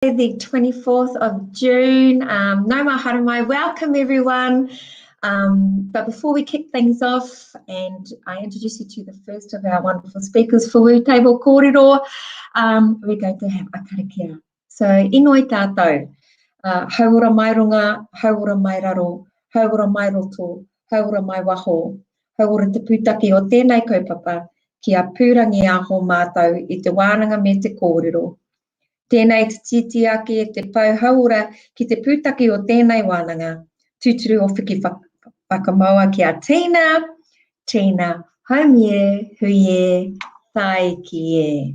The 24th of June. No more haramai. Welcome everyone. But before we kick things off and I introduce you to the first of our wonderful speakers for Woo Table Kōrero, we're going to have a karakia. So, inoi tātou, haura mai runga, haura mai raro, haura mai roto, haura mai waho, haura te pūtaki o tēnei kaupapa, kia pūrangi aho mātou I te wānanga me te kōrero. Tēnei te titi ake e te pau haura ki te pūtaki o tēnei wānanga. Tūturu o whiki whakamaua ki a Tina. Tina, haumie, huie, tai ki e.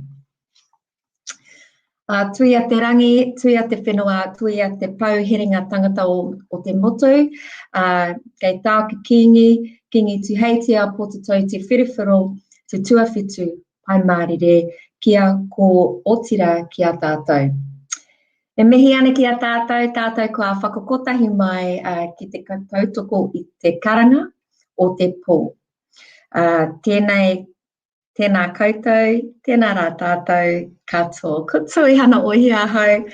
Tui a te rangi, tui a te whenua, tui a te pau heringa tangata o te motu. Kei tāu ki kingi tu heitia potato te whiriwhiro, te tuawhitu, pai mārire, kia ko otira ki a tātou. E mihi ana ki a tātou, tātou kua whakakotahi mai ki te tautoko I te karanga o te pō. Tēnā koutou, tēnā rā tātou, katoa. Kutui hana ohi ahau.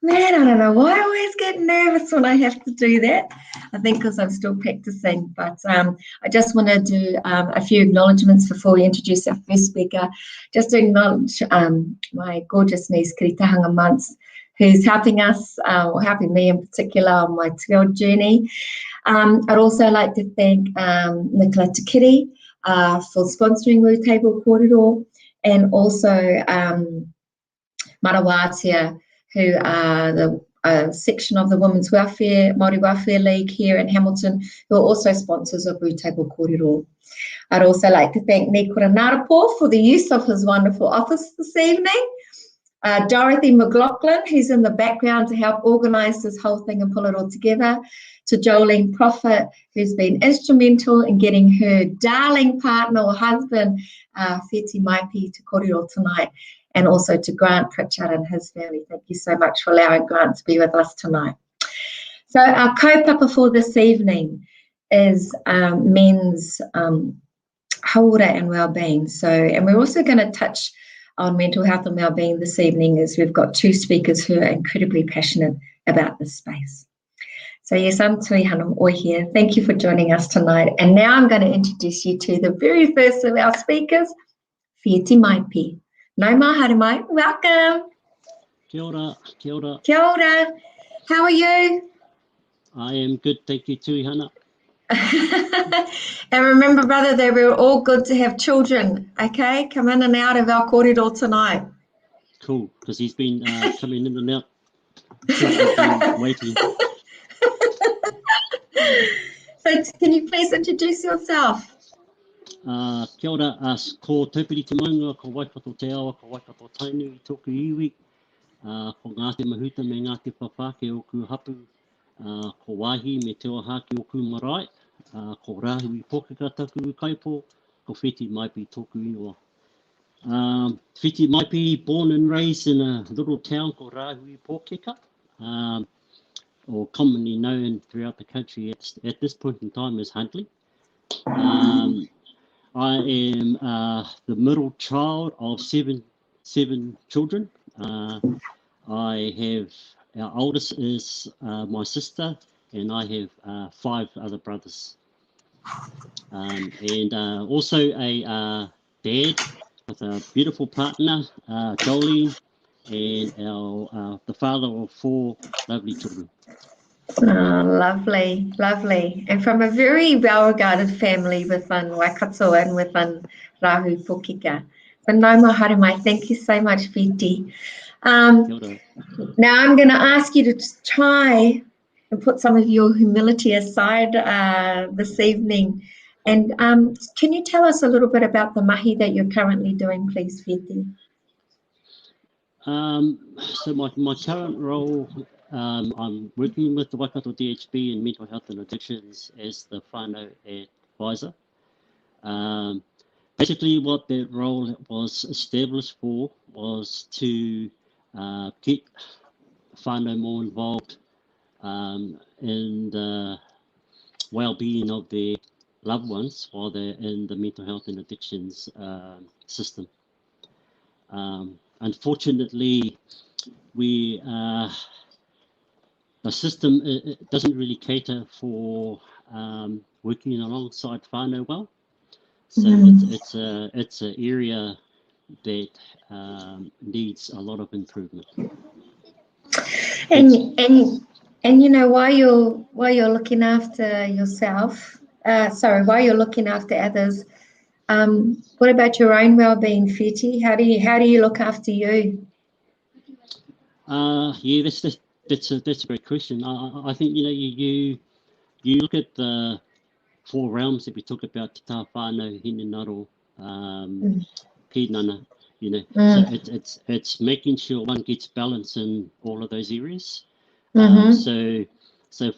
Man, I don't know why I always get nervous when I have to do that. I think because I'm still practicing. But I just want to do a few acknowledgements before we introduce our first speaker. Just to acknowledge my gorgeous niece, Kiritahanga Muntz, who's helping us, or helping me in particular on my trail journey. I'd also like to thank Nicola Tukiri for sponsoring Woo Table Kōrero, and also Marawatia, who are the section of the Women's Welfare, Māori Welfare League here in Hamilton, who are also sponsors of Woo Table Kōrero. I'd also like to thank Nikora Narapo for the use of his wonderful office this evening. Dorothy McLaughlin, who's in the background to help organise this whole thing and pull it all together. To Jolene Prophet, who's been instrumental in getting her darling partner or husband, Whiti Maipi, to kōrero tonight. And also to Grant Pritchard and his family. Thank you so much for allowing Grant to be with us tonight. So our kaupapa for this evening is men's haura and wellbeing. So, and we're also going to touch on mental health and wellbeing this evening, as we've got two speakers who are incredibly passionate about this space. So yes, I'm Tui Hanum Oi here. Thank you for joining us tonight. And now I'm going to introduce you to the very first of our speakers, Whiti Maipi. No mahari mai, welcome. Kia ora, kia ora. Kia ora. How are you? I am good, thank you, Tui Hana. And remember, brother, that we're all good to have children, okay? Come in and out of our kōrero tonight. Cool, because he's been coming in and out since we've been waiting. So can you please introduce yourself? Kia ora, ko Taupiri Te Maunga, ko Waikato Te Awa, ko Waikato Tainu I tōku iwi, ko ngā te mahuta me ngā te whawhake o ku hapu, ko wāhi me te ohaki o ku marae, ko rāhui pōkeka taku kaipo, ko Whiti Maipi tōku ingoa. Whiti Maipi, born and raised in a little town called Rāhui Pōkeka, or commonly known throughout the country at this point in time as Huntley. I am the middle child of seven children. I have, our oldest is my sister, and I have 5 other brothers. And also a dad with a beautiful partner, Jolene, and the father of 4 lovely children. Oh, lovely, lovely. And from a very well-regarded family within Waikato and within Rāhui Pōkeka. But no mahari mai, thank you so much, Whiti. Now I'm going to ask you to try and put some of your humility aside this evening. And can you tell us a little bit about the mahi that you're currently doing, please, Whiti? So my current role, I'm working with the Waikato DHB in mental health and addictions as the whānau advisor. Basically what that role was established for was to get whānau more involved in the well-being of their loved ones while they're in the mental health and addictions system. Unfortunately, we the system it doesn't really cater for working alongside whānau well. So it's an area that needs a lot of improvement. And you know, while you're looking after yourself, while you're looking after others, what about your own well-being, Whiti? How do you look after you? Yeah, that's a great question. I think, you know, you look at the 4 realms that we talk about: te tā whānau, hine naro, pīnana, you know. So it's making sure one gets balance in all of those areas. So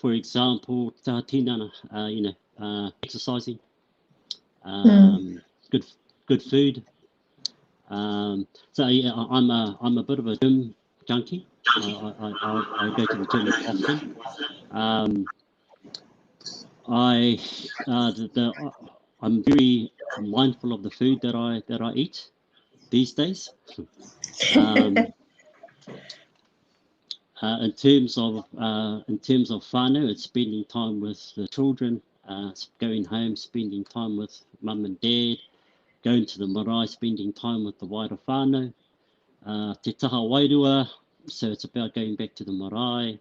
for example, tā tinana, you know, exercising, good food. So yeah, I'm a bit of a gym junkie. I go to the gym often. I'm very mindful of the food that I eat these days. In terms of whānau, it's spending time with the children, going home, spending time with mum and dad, going to the marae, spending time with the wider whānau. Te taha wairua, so it's about going back to the marae.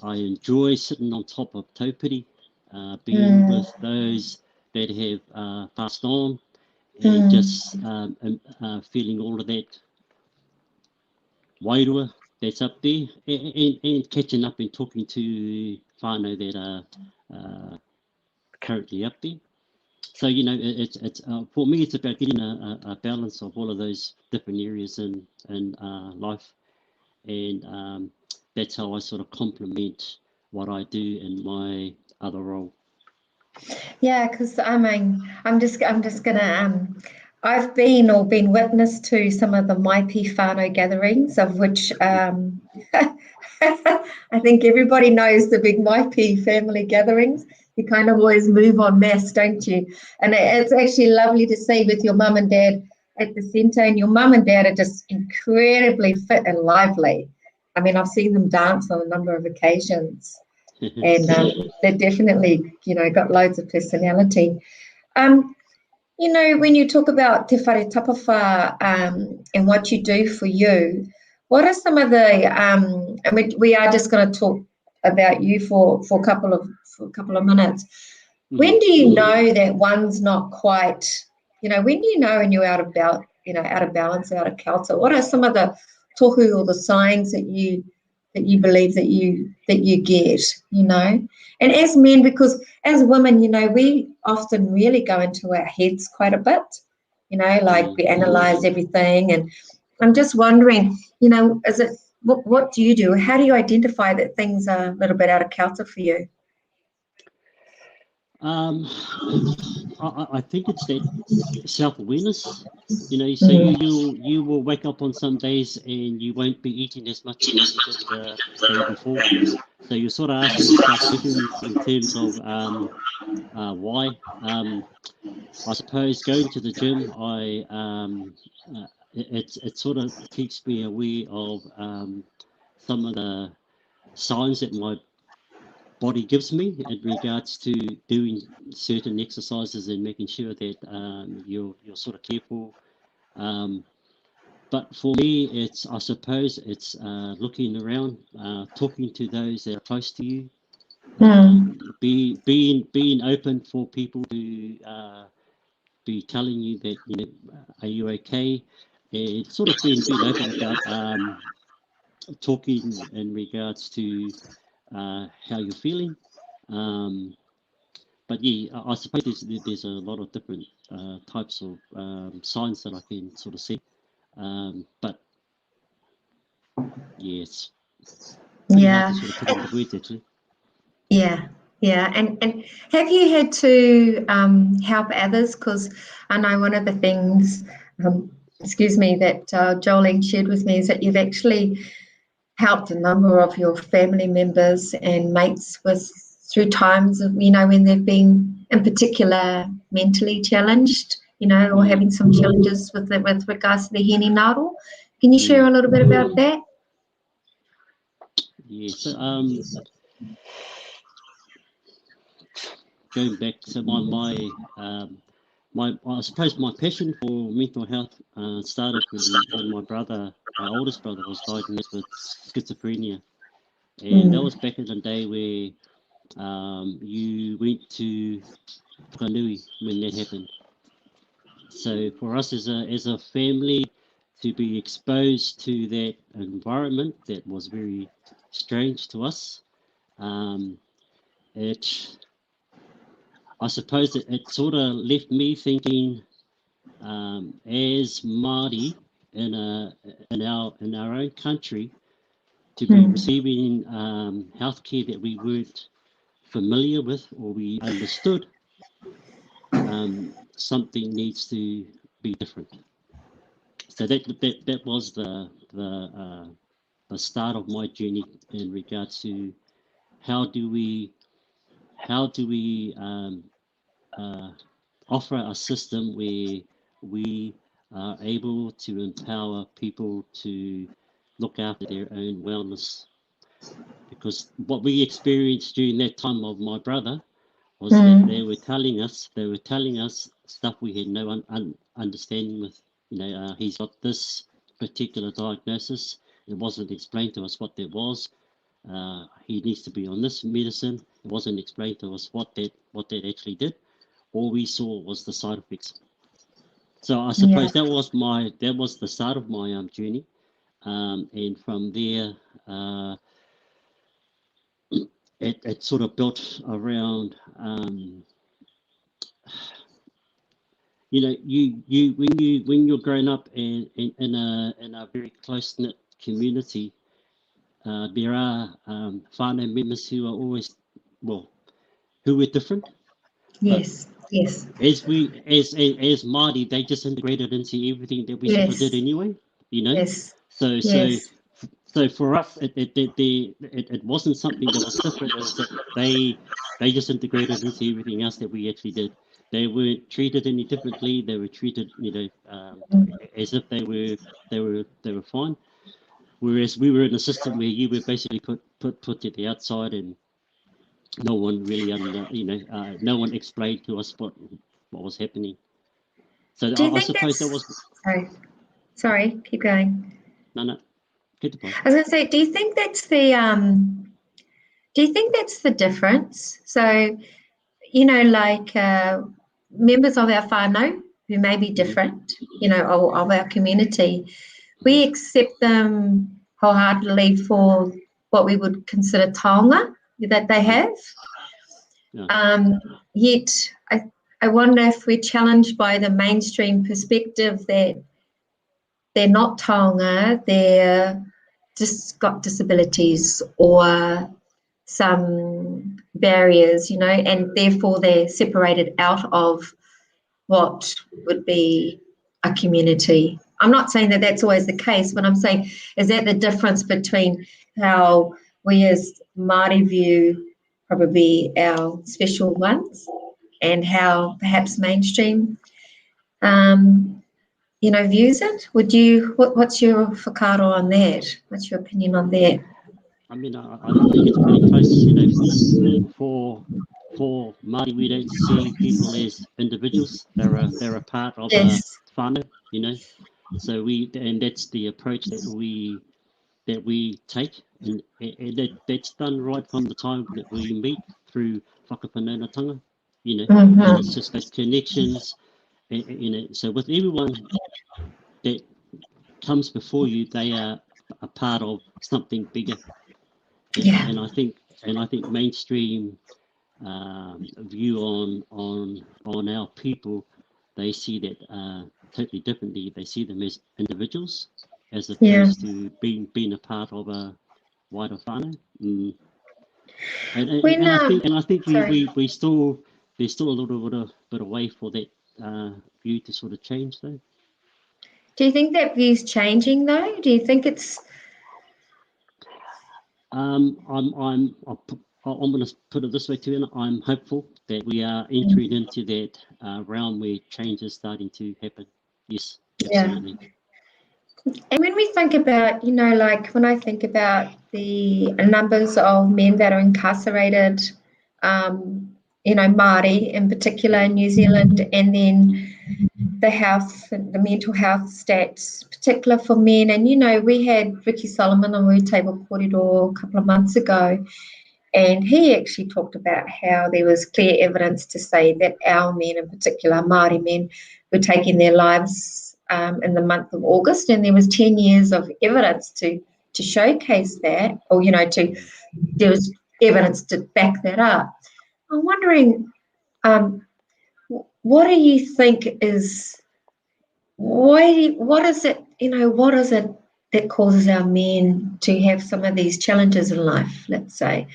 I enjoy sitting on top of taupiri, being with those that have passed on, and just feeling all of that wairua that's up there, and catching up and talking to whānau that are currently up there. So, you know, it's for me, it's about getting a balance of all of those different areas in life, and that's how I sort of complement what I do in my other role. Yeah, because I mean, I'm just gonna I've been witness to some of the Maipi whānau gatherings, of which I think everybody knows the big Maipi family gatherings. You kind of always move en masse, don't you? And it's actually lovely to see with your mum and dad at the centre, and your mum and dad are just incredibly fit and lively. I mean, I've seen them dance on a number of occasions, and they're definitely, you know, got loads of personality. You know, when you talk about te whare tapawha and what you do for you, what are some of the, I mean, we are just going to talk about you for a couple of minutes. When do you know that one's not quite, you know, when do you know when you're out of balance, out of kilter? What are some of the tohu or the signs that you believe that you get, you know? And as men, because as women, you know, we often really go into our heads quite a bit, you know, like we analyze everything. And I'm just wondering, you know, what do you do? How do you identify that things are a little bit out of kilter for you? I think it's that self-awareness. You know, so you will wake up on some days and you won't be eating as much as you did the day before. So you're sort of asking yourself questions in terms of why. I suppose going to the gym, it sort of keeps me aware of some of the signs that my body gives me in regards to doing certain exercises and making sure that you're sort of careful. But for me, I suppose it's looking around, talking to those that are close to you, being open for people to be telling you that, you know, are you okay? And sort of being open about talking in regards to how you're feeling. But yeah, I suppose there's a lot of different types of signs that I can sort of see. But yes, hard to sort of put into words, actually. Yeah. And have you had to help others? Because I know one of the things, that Jolene shared with me is that you've actually helped a number of your family members and mates through times of, you know, when they've been in particular mentally challenged, you know, or having some challenges with regards to the hine naro. Can you share a little bit about that? Yeah, so going back to I suppose my passion for mental health started when my brother, my oldest brother, was diagnosed with schizophrenia, and that was back in the day where you went to whanui when that happened. So for us as a family to be exposed to that environment, that was very strange to us. I suppose it sort of left me thinking, as Māori in our own country, to be receiving healthcare that we weren't familiar with or we understood, something needs to be different. So that was the start of my journey in regards to how do we offer a system where we are able to empower people to look after their own wellness. Because what we experienced during that time of my brother was that they were telling us stuff we had no understanding with. He's got this particular diagnosis. It wasn't explained to us what that was. He needs to be on this medicine. It wasn't explained to us what that actually did. All we saw was the side effects. So I suppose that was the start of my journey, and from there, it sort of built around. When you're growing up in a very close knit community, there are whānau members who are always who were different. Yes. As Māori, they just integrated into everything that we sort of did anyway, Yes. So for us, it wasn't something that was different. It was that they just integrated into everything else that we actually did. They weren't treated any differently. They were treated, as if they were fine. Whereas we were in a system where you were basically put to the outside, and no one really no one explained to us what was happening. So I suppose that was. Sorry, keep going. No. Keep the point. I was going to say, do you think that's the difference? So, like members of our whānau who may be different, of our community, we accept them wholeheartedly for what we would consider taonga that they have. Yet, I wonder if we're challenged by the mainstream perspective that they're not taonga, they're just got disabilities or some barriers, and therefore they're separated out of what would be a community. I'm not saying that that's always the case, but I'm saying, is that the difference between how we as Māori view probably our special ones and how perhaps mainstream views it? What's your whakaaro on that? What's your opinion on that? I mean, I think it's pretty close. For Māori, we don't see people as individuals. They're a part of a whānau, So and that's the approach that we take, and that's done right from the time that we meet through whakawhanaungatanga, and it's just those connections, So with everyone that comes before you, they are a part of something bigger. And I think mainstream view on our people, they see that totally differently. They see them as individuals as opposed to being a part of a wider whānau. And I think we still there's still a little bit of way for that view to sort of change though. Do you think that view's changing though? Do you think it's? I'm going to put it this way too, and I'm hopeful that we are entering into that realm where change is starting to happen. Yes, absolutely. And when we think about, like when I think about the numbers of men that are incarcerated, Māori in particular in New Zealand, and then the mental health stats, particular for men. And, we had Ricky Solomon on Roundtable Kōrero a couple of months ago, and he actually talked about how there was clear evidence to say that our men, in particular Māori men, were taking their lives in the month of August, and there was 10 years of evidence to showcase that, or there was evidence to back that up. I'm wondering, what do you think is what is it that causes our men to have some of these challenges in life? Let's say,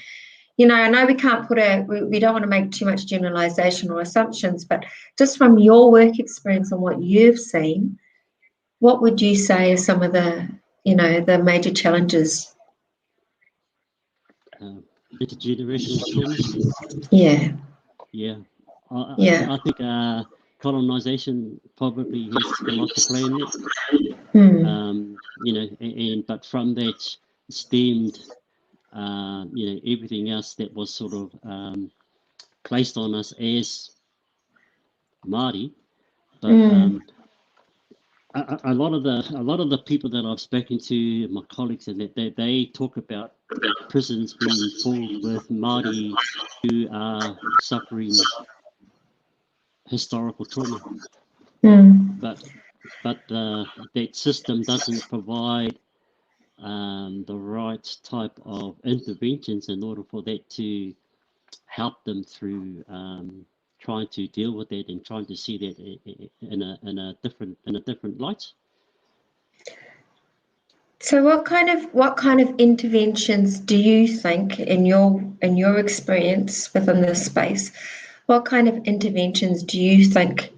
I know we can't we don't want to make too much generalization or assumptions, but just from your work experience and what you've seen, what would you say are some of the major challenges? Intergenerational traumas. Yeah. I think colonization probably has a lot to play in it. But from that stemmed, everything else that was sort of placed on us as Māori. But a lot of the people that I've spoken to, my colleagues, and that they talk about prisons being full with Māori who are suffering historical trauma. But that system doesn't provide the right type of interventions in order for that to help them through trying to deal with that and trying to see that in a different light. So what kind of interventions do you think, in your experience within this space, what kind of interventions do you think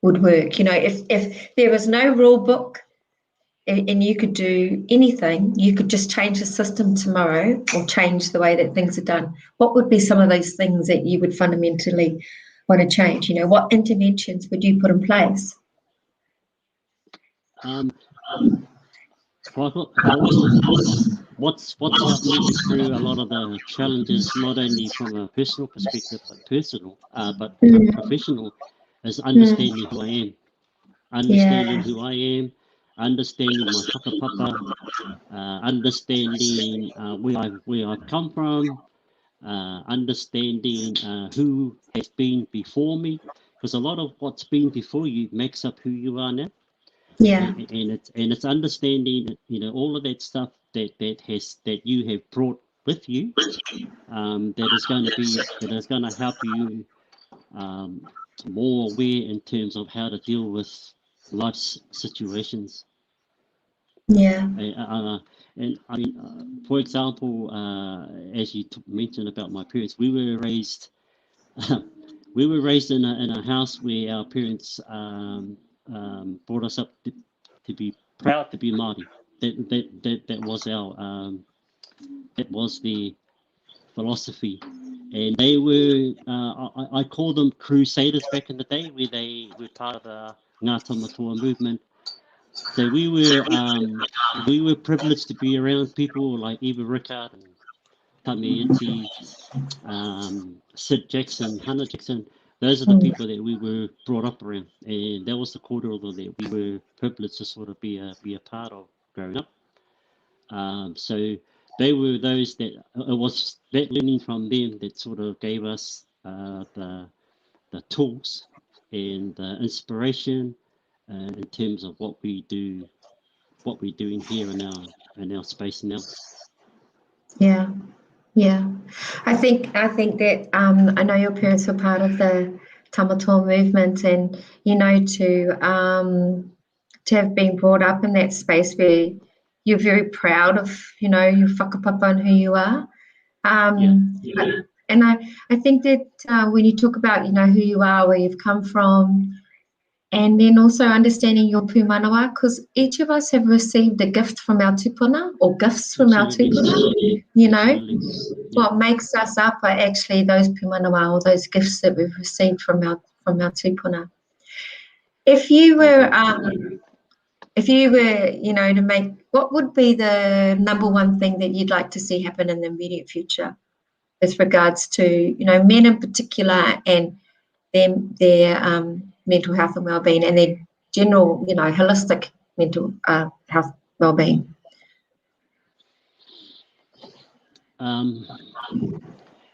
would work? If there was no rule book and you could do anything, you could just change the system tomorrow or change the way that things are done, what would be some of those things that you would fundamentally want to change? What interventions would you put in place? What's helped me through a lot of the challenges, not only from a personal perspective, but professional, is understanding who I am. Understanding who I am, understanding my whakapapa, understanding where I've come from, understanding who has been before me, because a lot of what's been before you makes up who you are now. And it's understanding, all of that stuff that you have brought with you, that is going to help you more aware in terms of how to deal with life's situations. And I mean, for example, as you mentioned about my parents, we were raised in a house where our parents brought us up to be proud to be Māori. That was our that was the philosophy, and they were I call them crusaders back in the day, where they were part of the Ngā Tamatoa movement. So we were privileged to be around people like Eva Rickard and Tamiiti, Sid Jackson, Hannah Jackson. Those are the people that we were brought up around, and that was the kōrero that we were privileged to sort of be a part of growing up. So they were those that it was that learning from them that sort of gave us the tools and the inspiration in terms of what we're doing here in our space now. Yeah, I think that I know your parents were part of the Tamatoa movement, and to have been brought up in that space where you're very proud of your whakapapa and who you are. And I think that when you talk about who you are, where you've come from, and then also understanding your pūmanawa, because each of us have received a gift from our tupuna, or gifts from our tupuna. What makes us up are actually those pūmanawa, or those gifts that we've received from our tupuna. If you were if you were, to make, what would be the number one thing that you'd like to see happen in the immediate future with regards to, men in particular and their mental health and well-being and their general, holistic mental health well-being?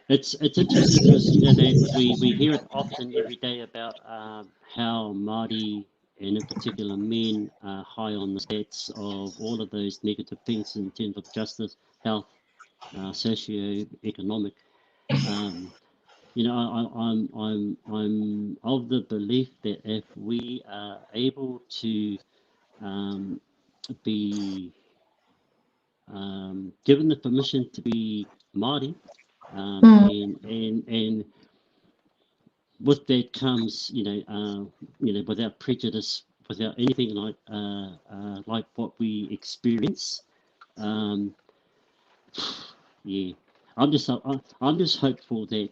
It's interesting because that we hear it often every day about how Māori and in particular men are high on the stats of all of those negative things in terms of justice, health, socio-economic. I'm of the belief that if we are able to be given the permission to be Māori, and with that comes, without prejudice, without anything like what we experience. Yeah, I'm just hopeful that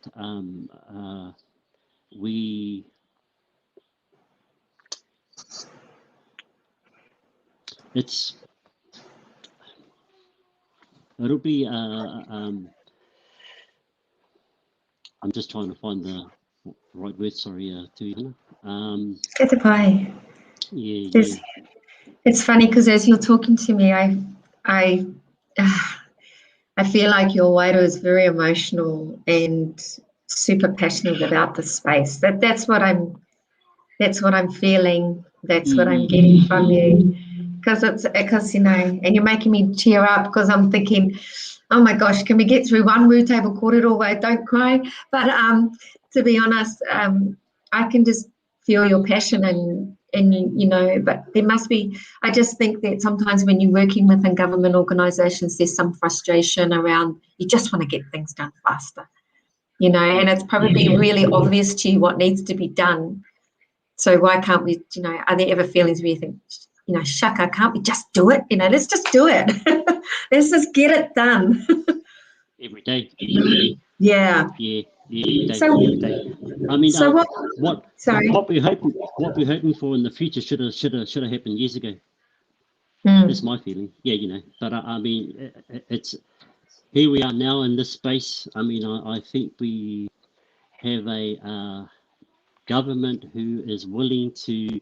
it'll be I'm just trying to find the right word. Sorry, to It's okay. Yeah. It's funny because as you're talking to me, I feel like your waiter is very emotional and super passionate about the space. That's what I'm feeling. That's what I'm getting from you. Because and you're making me tear up because I'm thinking, oh my gosh, can we get through one root table kōrero where I don't cry? But to be honest, I can just feel your passion and but there must be, I just think that sometimes when you're working within government organisations, there's some frustration around, you just want to get things done faster, and it's probably really obvious to you what needs to be done. So why can't we, are there ever feelings where you think, shaka, can't we just do it? Let's just do it. Let's just get it done. Every day. Yeah. Yeah, every day. I mean, so what we're hoping for in the future should have happened years ago. That's my feeling. Yeah, but I mean, it's here we are now in this space. I mean, I think we have a government who is willing to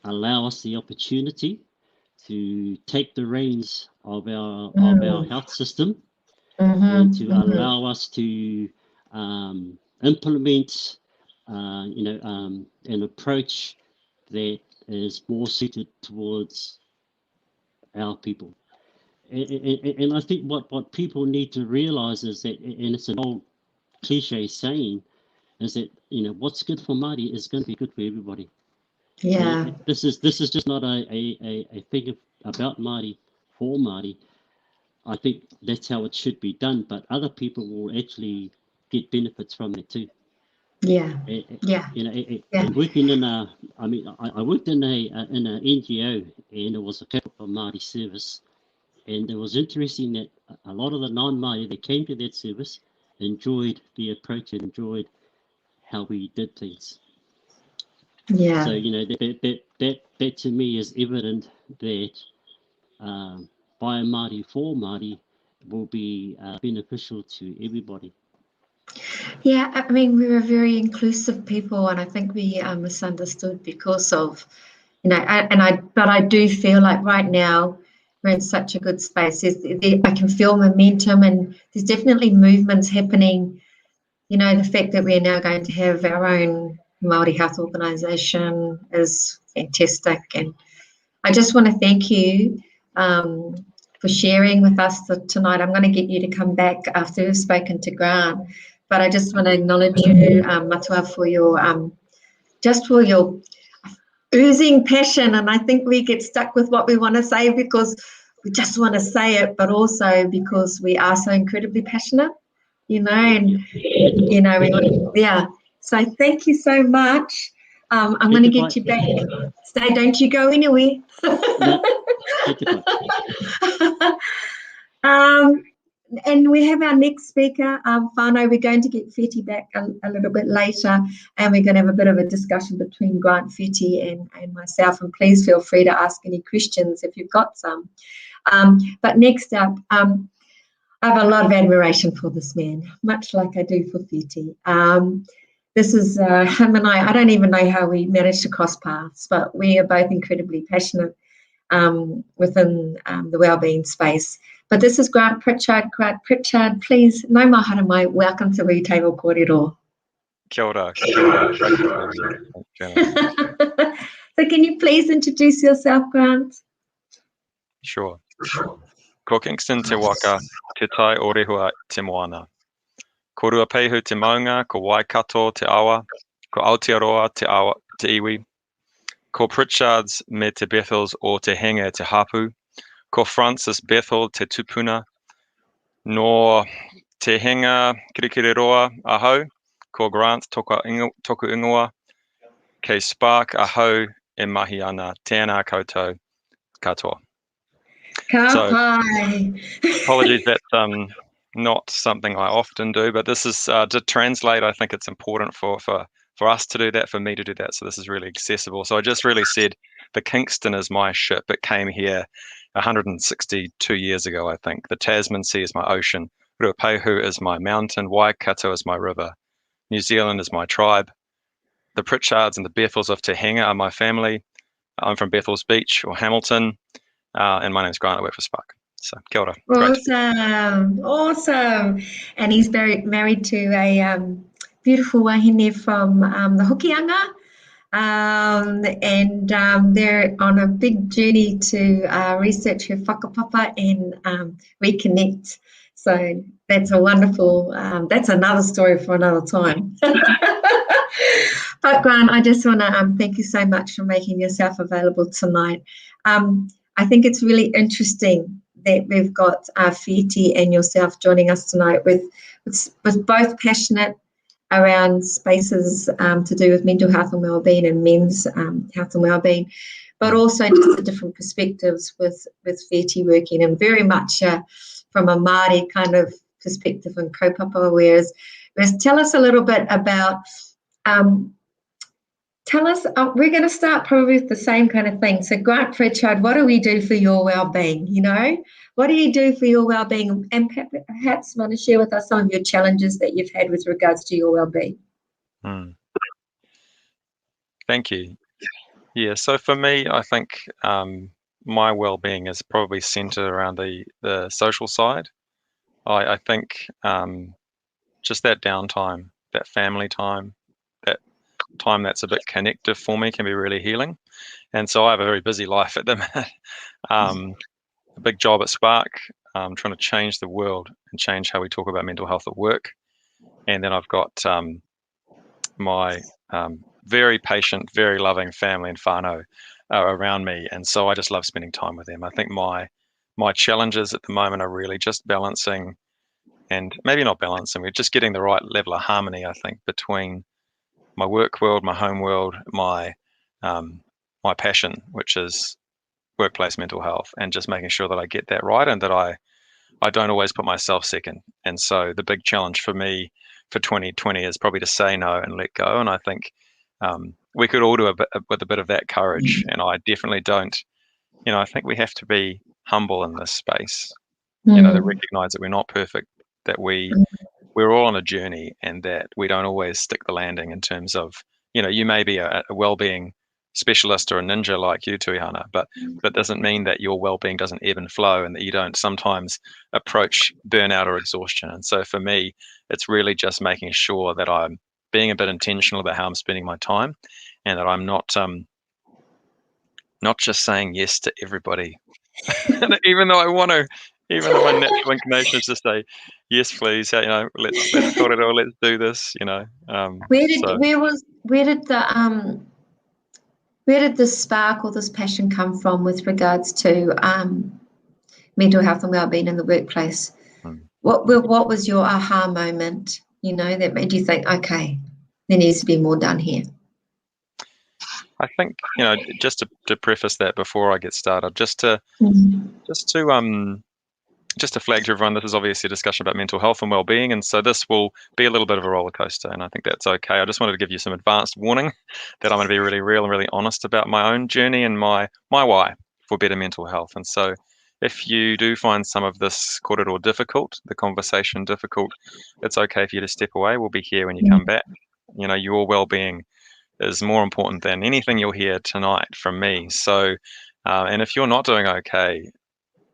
allow us the opportunity to take the reins of our health system and to allow us to implement an approach that is more suited towards our people. And I think what people need to realize is that, and it's an old cliche saying, is that what's good for Māori is going to be good for everybody. Yeah. This is just not a thing about Māori for Māori. I think that's how it should be done, but other people will actually get benefits from it too. Yeah. And working in I worked in a NGO, and it was a Kaupapa Māori service, and it was interesting that a lot of the non-Māori that came to that service enjoyed the approach and enjoyed how we did things. Yeah. So that to me is evident that by Māori for Māori will be beneficial to everybody. Yeah, I mean, we're a very inclusive people, and I think we are misunderstood because of, but I do feel like right now we're in such a good space. I can feel momentum, and there's definitely movements happening. The fact that we're now going to have our own Māori health organisation is fantastic, and I just want to thank you for sharing with us tonight. I'm going to get you to come back after we've spoken to Grant, but I just want to acknowledge you, Matua, for your oozing passion. And I think we get stuck with what we want to say because we just want to say it, but also because we are so incredibly passionate, So thank you so much. I'm going to get you back. Stay, don't you go anywhere. No. and we have our next speaker, Whānau. We're going to get Wheti back a little bit later, and we're going to have a bit of a discussion between Grant, Wheti, and myself. And please feel free to ask any questions if you've got some. But next up, I have a lot of admiration for this man, much like I do for Wheti. This is him and I don't even know how we managed to cross paths, but we are both incredibly passionate within the wellbeing space. But this is Grant Pritchard. Grant Pritchard, please, no mahara mai, welcome to Retail Kōrero. Kia ora, kia ora. So can you please introduce yourself, Grant? Sure. Ko Kingston te waka, te tai o rehua te moana. Ko Ruapehu te maunga, ko Waikato te awa, ko Aotearoa te awa te iwi, ko Pritchards me te Bethels o te henga te hapu, ko Francis Bethel te tupuna, no te henga kirikiriroa ahau, ko Grant toku ingoa, kei Spark ahau e mahi ana, tēnā koutou katoa. So, apologies, that's not something I often do, but this is to translate. I think it's important for us to do that, for me to do that. So this is really accessible. So I just really said the Kingston is my ship. It came here 162 years ago, I think. The Tasman Sea is my ocean. Ruapehu is my mountain. Waikato is my river. New Zealand is my tribe. The Pritchards and the Bethels of Te Henga are my family. I'm from Bethels Beach or Hamilton, and my name's Grant. I work for Spark. So, kia ora. Awesome. And he's married to a beautiful wahine from the Hokianga. And they're on a big journey to research her whakapapa and reconnect. So that's a wonderful, that's another story for another time. But Grant, I just want to thank you so much for making yourself available tonight. I think it's really interesting that we've got Wheti and yourself joining us tonight with both passionate around spaces to do with mental health and wellbeing and men's health and wellbeing, but also just the different perspectives with Wheti working and very much from a Māori kind of perspective and Kaupapa, whereas tell us a little bit about, we're going to start probably with the same kind of thing. So Grant Pritchard, what do we do for your wellbeing? You know, what do you do for your wellbeing? And perhaps want to share with us some of your challenges that you've had with regards to your wellbeing. Thank you. Yeah, so for me, I think my well-being is probably centered around the social side. I think just that downtime, that family time, that time that's a bit connective for me can be really healing. And so I have a very busy life at the minute. A big job at Spark, trying to change the world and change how we talk about mental health at work. And then I've got my very patient, very loving family and whānau around me. And so I just love spending time with them. I think my challenges at the moment are really just balancing, and maybe not balancing, we're just getting the right level of harmony, I think, between my work world, my home world, my passion, which is workplace mental health, and just making sure that I get that right and that I don't always put myself second. And so the big challenge for me for 2020 is probably to say no and let go. And I think we could all do with a bit of that courage. And I definitely don't, I think we have to be humble in this space, to recognize that we're not perfect, that we're all on a journey, and that we don't always stick the landing in terms of, you may be a well-being specialist or a ninja like you, Tuihana, but that doesn't mean that your well-being doesn't ebb and flow and that you don't sometimes approach burnout or exhaustion. And so for me, it's really just making sure that I'm being a bit intentional about how I'm spending my time, and that I'm not just saying yes to everybody, even though I want to. Even though my natural inclination is to say, yes, please, let's sort it out, let's do this, Where did this spark or this passion come from with regards to mental health and wellbeing in the workplace? What was your aha moment, that made you think, okay, there needs to be more done here? I think, just to preface that before I get started, just to just to flag to everyone, this is obviously a discussion about mental health and well-being, and so this will be a little bit of a roller coaster, and I think that's okay. I just wanted to give you some advanced warning that I'm going to be really real and really honest about my own journey and my why for better mental health. And so if you do find some of this kōrero difficult, the conversation difficult, it's okay for you to step away. We'll be here when you come back. You know, your well-being is more important than anything you'll hear tonight from me. So, and if you're not doing okay,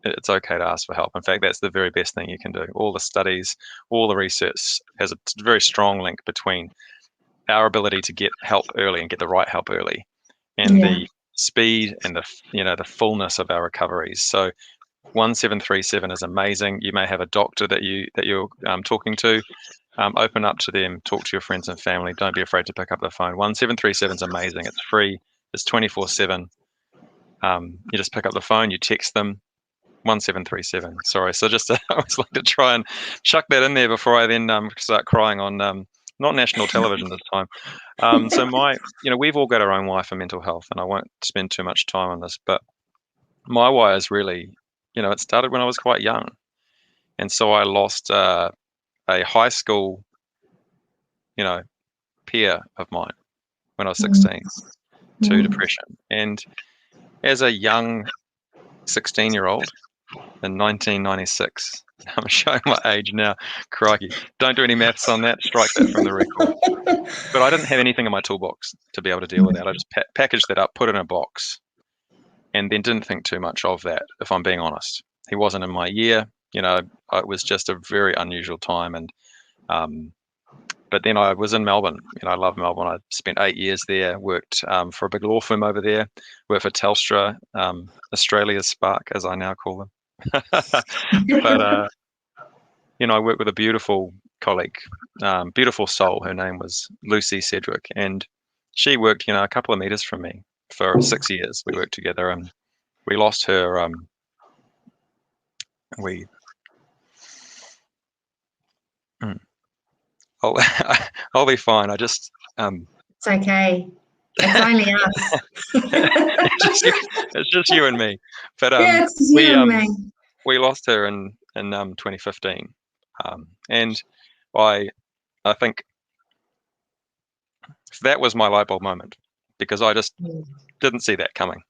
it's okay to ask for help. In fact, that's the very best thing you can do. All the studies, all the research has a very strong link between our ability to get help early and get the right help early, and the speed and the fullness of our recoveries. So 1737 is amazing. You may have a doctor that you're talking to. Open up to them, talk to your friends and family. Don't be afraid to pick up the phone. 1737 is amazing. It's free. It's 24/7. You just pick up the phone, you text them. 1737. Sorry. So just I always like to try and chuck that in there before I then start crying on not national television this time. So we've all got our own why for mental health, and I won't spend too much time on this, but my why is really, it started when I was quite young. And so I lost a high school, peer of mine when I was 16 to depression. And as a young 16-year-old in 1996, I'm showing my age now, crikey, don't do any maths on that, strike that from the record. But I didn't have anything in my toolbox to be able to deal with that. I just packaged that up, put it in a box, and then didn't think too much of that, if I'm being honest. He wasn't in my year, it was just a very unusual time. And but then I was in Melbourne. I love Melbourne. I spent 8 years there, worked for a big law firm over there, worked for Telstra, Australia's Spark, as I now call them. But I worked with a beautiful colleague, beautiful soul. Her name was Lucy Sedgwick, and she worked, a couple of meters from me for 6 years. We worked together, and we lost her. I'll be fine. I just. It's okay. It's only us. it's just you and me. But yeah, it's you and me. We lost her in 2015, and I think that was my light bulb moment, because I just didn't see that coming,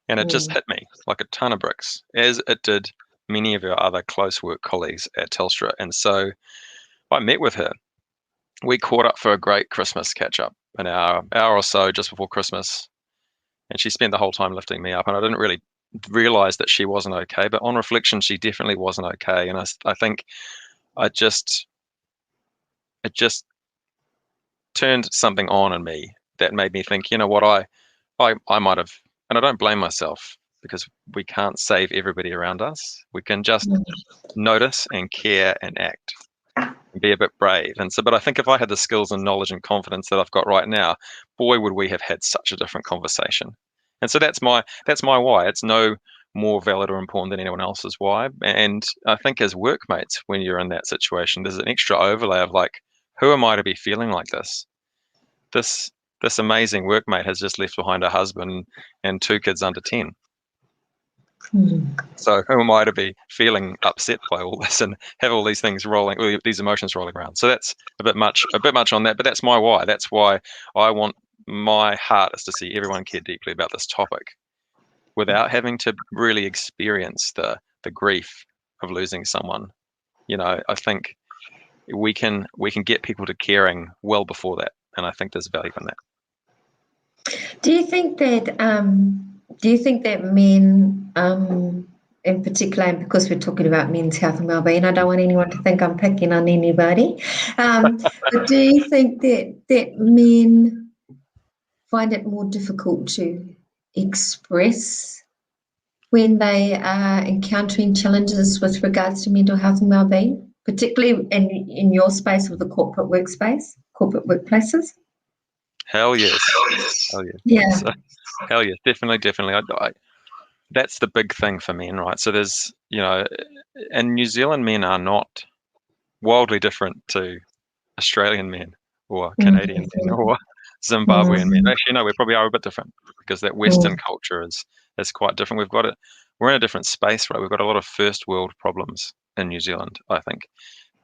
and it just hit me like a ton of bricks, as it did many of our other close work colleagues at Telstra. And so I met with her. We caught up for a great Christmas catch up, an hour or so just before Christmas, and she spent the whole time lifting me up, and I didn't really realize that she wasn't okay, but on reflection, she definitely wasn't okay. And I think it just turned something on in me that made me think, you know what, I might have, and I don't blame myself, because we can't save everybody around us. We can just notice and care and act and be a bit brave. And so, but I think if I had the skills and knowledge and confidence that I've got right now, boy, would we have had such a different conversation. And so that's my why. It's no more valid or important than anyone else's why. And I think as workmates, when you're in that situation, there's an extra overlay of like, who am I to be feeling like this? This amazing workmate has just left behind a husband and 2 kids under 10. So who am I to be feeling upset by all this and have all these things rolling, these emotions rolling around? So that's a bit much on that, but that's my why. That's why I want, my heart is to see everyone care deeply about this topic without having to really experience the grief of losing someone. I think we can get people to caring well before that, and I think there's value in that. Do you think that men, in particular, and because we're talking about men's health and well-being, I don't want anyone to think I'm picking on anybody, but do you think that men find it more difficult to express when they are encountering challenges with regards to mental health and well-being, particularly in your space of the corporate workplaces? Hell yes. Yeah. So, hell yes, definitely. That's the big thing for men, right? So there's, and New Zealand men are not wildly different to Australian men or Canadian men or Zimbabwean men. Actually, no, we probably are a bit different, because that Western culture is quite different. we're in a different space, right? We've got a lot of first world problems in New Zealand, I think.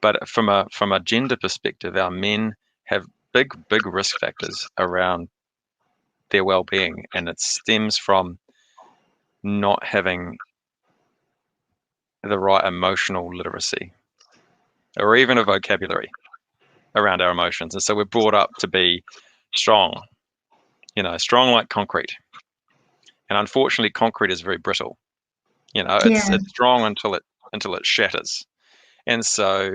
But from a gender perspective, our men have big risk factors around their well-being, and it stems from not having the right emotional literacy or even a vocabulary around our emotions. And so we're brought up to be strong, strong like concrete. And unfortunately, concrete is very brittle. It's strong until it shatters. And so,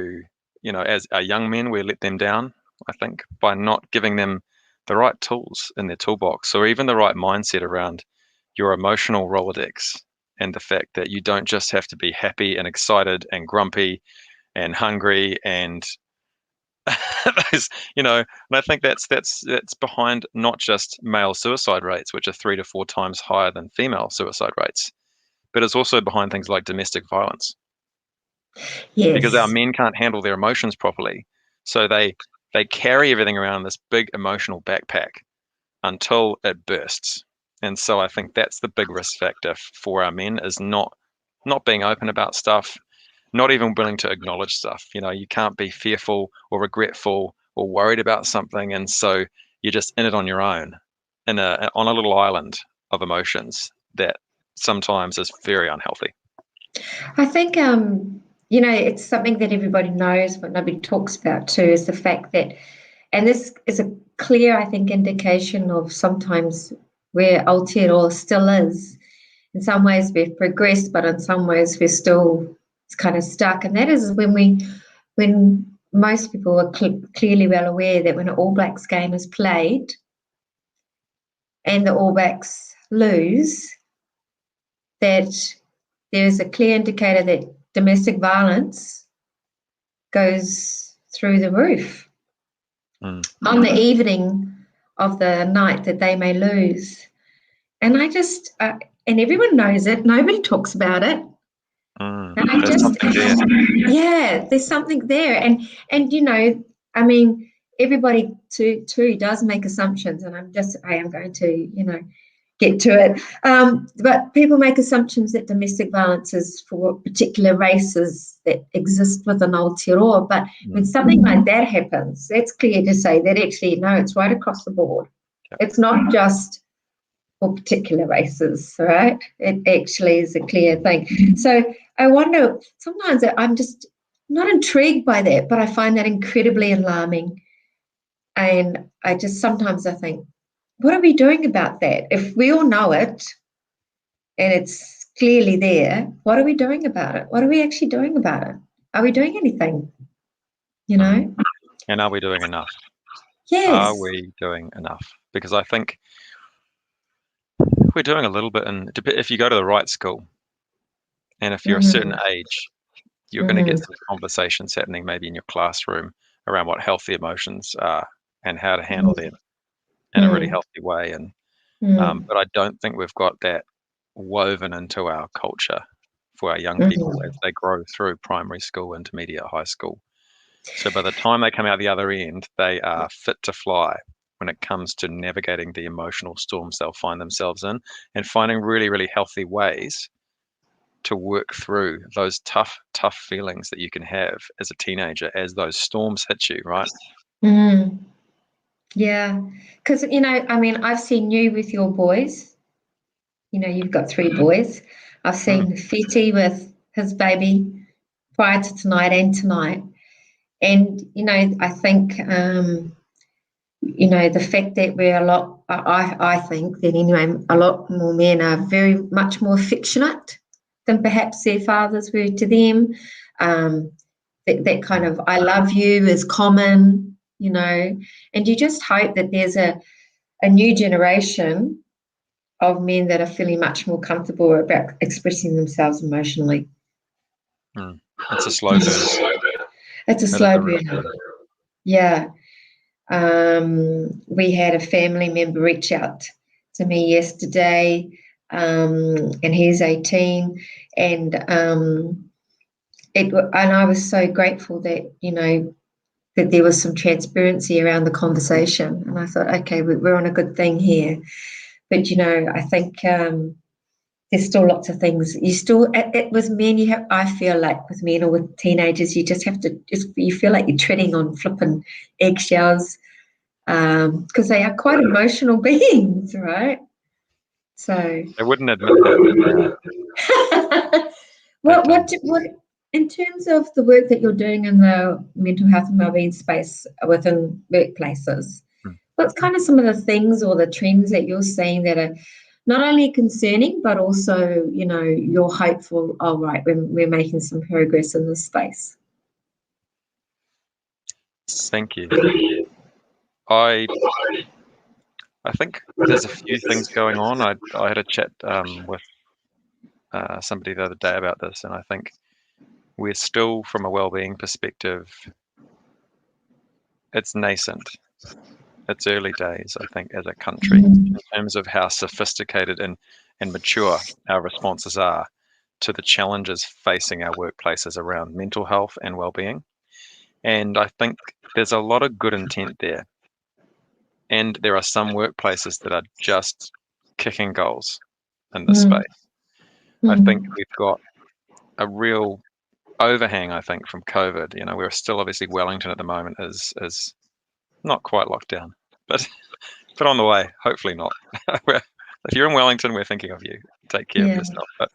as our young men, we let them down, I think, by not giving them the right tools in their toolbox, or even the right mindset around your emotional Rolodex, and the fact that you don't just have to be happy and excited and grumpy and hungry and those, and I think that's behind not just male suicide rates, which are 3 to 4 times higher than female suicide rates, but it's also behind things like domestic violence. Yes. Because our men can't handle their emotions properly, so they carry everything around in this big emotional backpack until it bursts. And so I think that's the big risk factor for our men, is not being open about stuff, not even willing to acknowledge stuff. You can't be fearful or regretful or worried about something, and so you're just in it on your own, on a little island of emotions that sometimes is very unhealthy. I think it's something that everybody knows but nobody talks about too, is the fact that, and this is a clear, I think, indication of sometimes where Aotearoa still is. In some ways we've progressed, but in some ways we're still kind of stuck. And that is when most people are clearly well aware that when an All Blacks game is played and the All Blacks lose, that there's a clear indicator that domestic violence goes through the roof on the evening of the night that they may lose. And I just, and everyone knows it, nobody talks about it. And there's something there. And I mean, everybody too does make assumptions, and I am going to, get to it. But people make assumptions that domestic violence is for particular races that exist within Aotearoa. But when something like that happens, that's clear to say that actually, no, it's right across the board. It's not just for particular races, right? It actually is a clear thing. So I wonder, sometimes I'm just not intrigued by that, but I find that incredibly alarming. And sometimes I think, what are we doing about that? If we all know it and it's clearly there, what are we doing about it? What are we actually doing about it? Are we doing anything? And are we doing enough? Yes. Are we doing enough? Because I think we're doing a little bit, if you go to the right school and if you're a certain age, you're going to get some conversations happening maybe in your classroom around what healthy emotions are and how to handle them in a really healthy way. And but I don't think we've got that woven into our culture for our young people as they grow through primary school, intermediate, high school. So by the time they come out the other end, they are fit to fly when it comes to navigating the emotional storms they'll find themselves in, and finding really, really healthy ways to work through those tough feelings that you can have as a teenager as those storms hit you, right? Yeah, because, I mean, I've seen you with your boys. You've got 3 boys. I've seen Fiti with his baby prior to tonight and tonight. And, I think, the fact that we're I think that anyway, a lot more men are very much more affectionate than perhaps their fathers were to them. That kind of I love you is common, and you just hope that there's a new generation of men that are feeling much more comfortable about expressing themselves emotionally. It's a slow burn. It's a slow burn. Yeah. We had a family member reach out to me yesterday, and he's 18, and I was so grateful that that there was some transparency around the conversation, and I thought, okay, we're on a good thing here. But I think there's still lots of things. You still, with men, I feel like with men or with teenagers, you just have to, you feel like you're treading on flipping eggshells, because they are quite emotional beings, right? So I wouldn't admit that. what in terms of the work that you're doing in the mental health and wellbeing space within workplaces, what's kind of some of the things or the trends that you're seeing that are not only concerning, but also, you're hopeful, right, we're making some progress in this space? Thank you. I think there's a few things going on. I had a chat with somebody the other day about this, and I think we're still, from a wellbeing perspective, it's nascent. It's early days, I think, as a country, in terms of how sophisticated and mature our responses are to the challenges facing our workplaces around mental health and wellbeing. And I think there's a lot of good intent there. And there are some workplaces that are just kicking goals in this space. I think we've got a real overhang, I think, from COVID. We're still, obviously, Wellington at the moment is not quite locked down, but on the way. Hopefully not. If you're in Wellington, we're thinking of you. Take care of yourself. But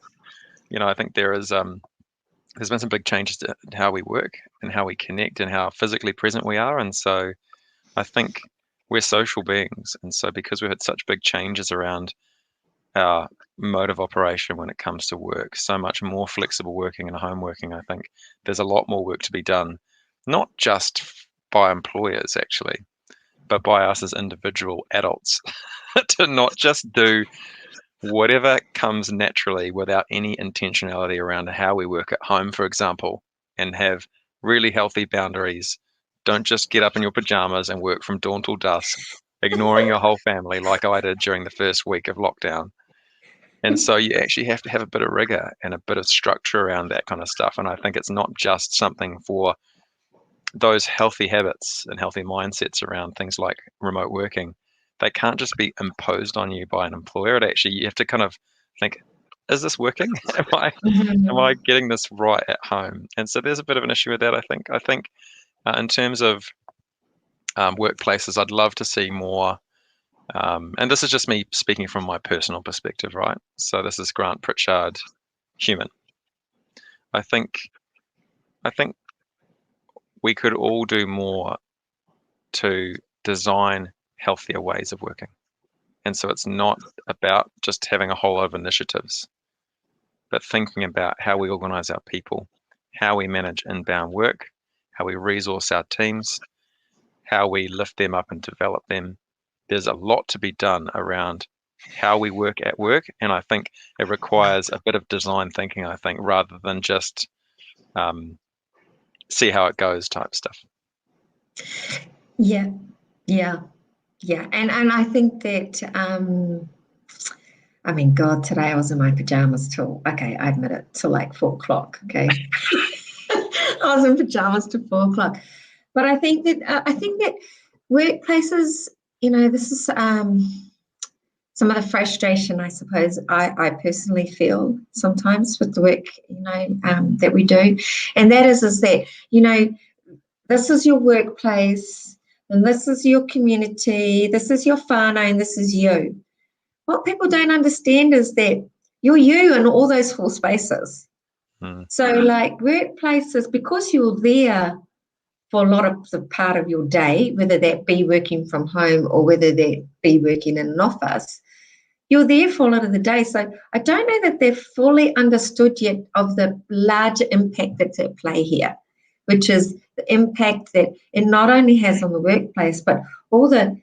I think there's been some big changes to how we work and how we connect and how physically present we are. And so I think we're social beings. And so because we've had such big changes around our mode of operation when it comes to work, so much more flexible working and home working, I think there's a lot more work to be done, not just by employers, actually, but by us as individual adults to not just do whatever comes naturally without any intentionality around how we work at home, for example, and have really healthy boundaries. Don't just get up in your pajamas and work from dawn till dusk, ignoring your whole family like I did during the first week of lockdown. And so you actually have to have a bit of rigor and a bit of structure around that kind of stuff. And I think it's not just something for those healthy habits and healthy mindsets around things like remote working. They can't just be imposed on you by an employer. You have to kind of think, is this working? Am I getting this right at home? And so there's a bit of an issue with that, I think. I think in terms of workplaces, I'd love to see more, and this is just me speaking from my personal perspective, right? So this is Grant Pritchard, human. I think we could all do more to design healthier ways of working. And so it's not about just having a whole lot of initiatives, but thinking about how we organize our people, how we manage inbound work, how we resource our teams, how we lift them up and develop them. There's a lot to be done around how we work at work. And I think it requires a bit of design thinking, I think, rather than just see how it goes type stuff. Yeah. And I think that, God, today I was in my pajamas till, I admit it, till like 4 o'clock, okay? I was in pajamas till 4 o'clock. But I think that workplaces, this is some of the frustration, I suppose, I personally feel sometimes with the work, that we do. And that is that, this is your workplace, and this is your community, this is your whānau, and this is you. What people don't understand is that you're you in all those 4 spaces. So like workplaces, because you're there for a lot of the part of your day, whether that be working from home or whether that be working in an office, you're there for a lot of the day. So I don't know that they've fully understood yet of the larger impact that's at play here, which is the impact that it not only has on the workplace, but all the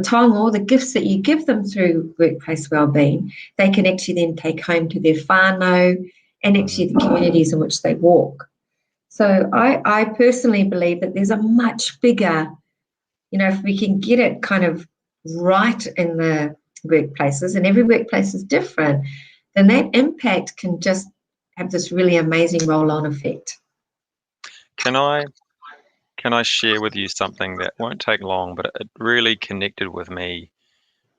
time, all the gifts that you give them through workplace wellbeing, they can actually then take home to their whānau and actually the communities in which they walk. So I personally believe that there's a much bigger, if we can get it kind of right in the workplaces, and every workplace is different, then that impact can just have this really amazing roll-on effect. Can I share with you something that won't take long, but it really connected with me